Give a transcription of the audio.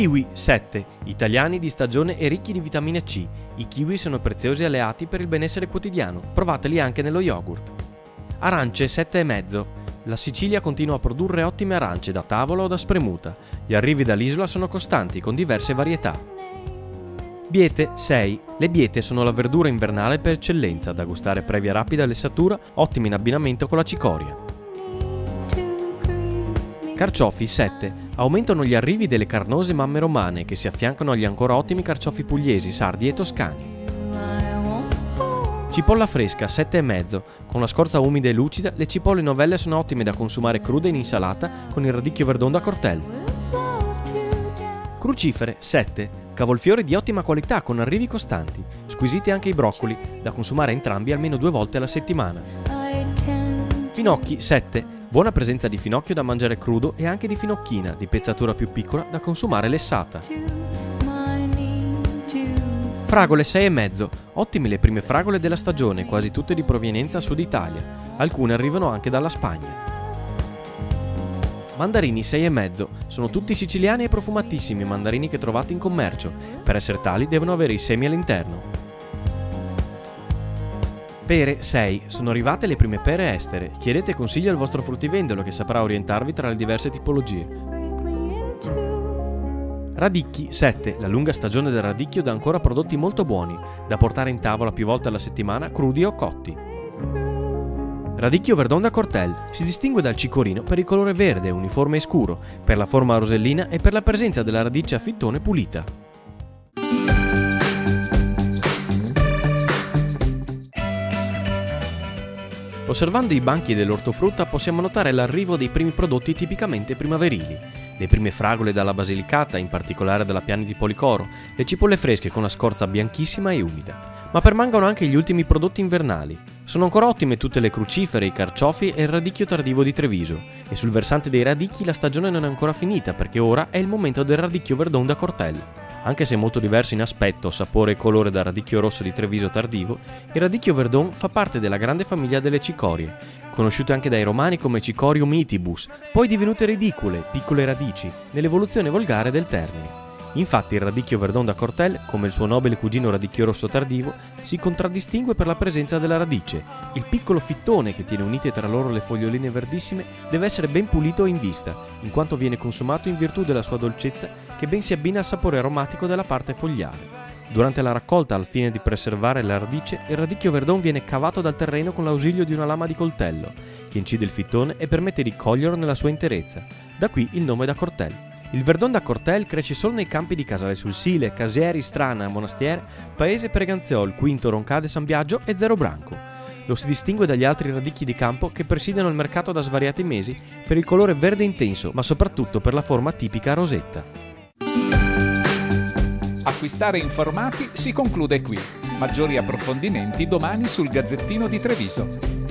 Kiwi 7. Italiani di stagione e ricchi di vitamina C. I kiwi sono preziosi alleati per il benessere quotidiano. Provateli anche nello yogurt. Arance 7,5. La Sicilia continua a produrre ottime arance da tavola o da spremuta. Gli arrivi dall'isola sono costanti, con diverse varietà. Biete 6. Le biete sono la verdura invernale per eccellenza, da gustare previa rapida lessatura, ottime in abbinamento con la cicoria. Carciofi 7. Aumentano gli arrivi delle carnose mamme romane, che si affiancano agli ancora ottimi carciofi pugliesi, sardi e toscani. Cipolla fresca 7,5. Con la scorza umida e lucida, le cipolle novelle sono ottime da consumare crude in insalata con il radicchio verdon da cortell. Crucifere 7. Cavolfiori di ottima qualità con arrivi costanti. Squisiti anche i broccoli, da consumare entrambi almeno 2 volte alla settimana. Finocchi 7. Buona presenza di finocchio da mangiare crudo e anche di finocchina, di pezzatura più piccola, da consumare lessata. Fragole 6,5. Ottime le prime fragole della stagione, quasi tutte di provenienza Sud Italia. Alcune arrivano anche dalla Spagna. Mandarini 6,5. Sono tutti siciliani e profumatissimi mandarini che trovate in commercio. Per essere tali devono avere i semi all'interno. Pere 6. Sono arrivate le prime pere estere. Chiedete consiglio al vostro fruttivendolo che saprà orientarvi tra le diverse tipologie. Radicchi 7. La lunga stagione del radicchio dà ancora prodotti molto buoni, da portare in tavola più volte alla settimana, crudi o cotti. Radicchio verdon da cortell. Si distingue dal cicorino per il colore verde, uniforme e scuro, per la forma rosellina e per la presenza della radice a fittone pulita. Osservando i banchi dell'ortofrutta possiamo notare l'arrivo dei primi prodotti tipicamente primaverili. Le prime fragole dalla Basilicata, in particolare dalla Piani di Policoro, le cipolle fresche con la scorza bianchissima e umida. Ma permangono anche gli ultimi prodotti invernali. Sono ancora ottime tutte le crucifere, i carciofi e il radicchio tardivo di Treviso. E sul versante dei radicchi la stagione non è ancora finita, perché ora è il momento del radicchio verdon da cortell. Anche se molto diverso in aspetto, sapore e colore dal radicchio rosso di Treviso tardivo, il radicchio verdon fa parte della grande famiglia delle cicorie, conosciute anche dai romani come Cicorium mitibus, poi divenute ridicule, piccole radici, nell'evoluzione volgare del termine. Infatti il radicchio verdon da cortell, come il suo nobile cugino radicchio rosso tardivo, si contraddistingue per la presenza della radice. Il piccolo fittone che tiene unite tra loro le foglioline verdissime deve essere ben pulito e in vista, in quanto viene consumato in virtù della sua dolcezza che ben si abbina al sapore aromatico della parte fogliare. Durante la raccolta, al fine di preservare la radice, il radicchio verdon viene cavato dal terreno con l'ausilio di una lama di coltello, che incide il fittone e permette di coglierlo nella sua interezza. Da qui il nome da cortell. Il verdon da cortell cresce solo nei campi di Casale sul Sile, Casieri, Strana, Monastiere, Paese Preganziol, Quinto, Roncade, San Biagio e Zero Branco. Lo si distingue dagli altri radicchi di campo che presidiano il mercato da svariati mesi per il colore verde intenso, ma soprattutto per la forma tipica a rosetta. Acquistare informati si conclude qui. Maggiori approfondimenti domani sul Gazzettino di Treviso.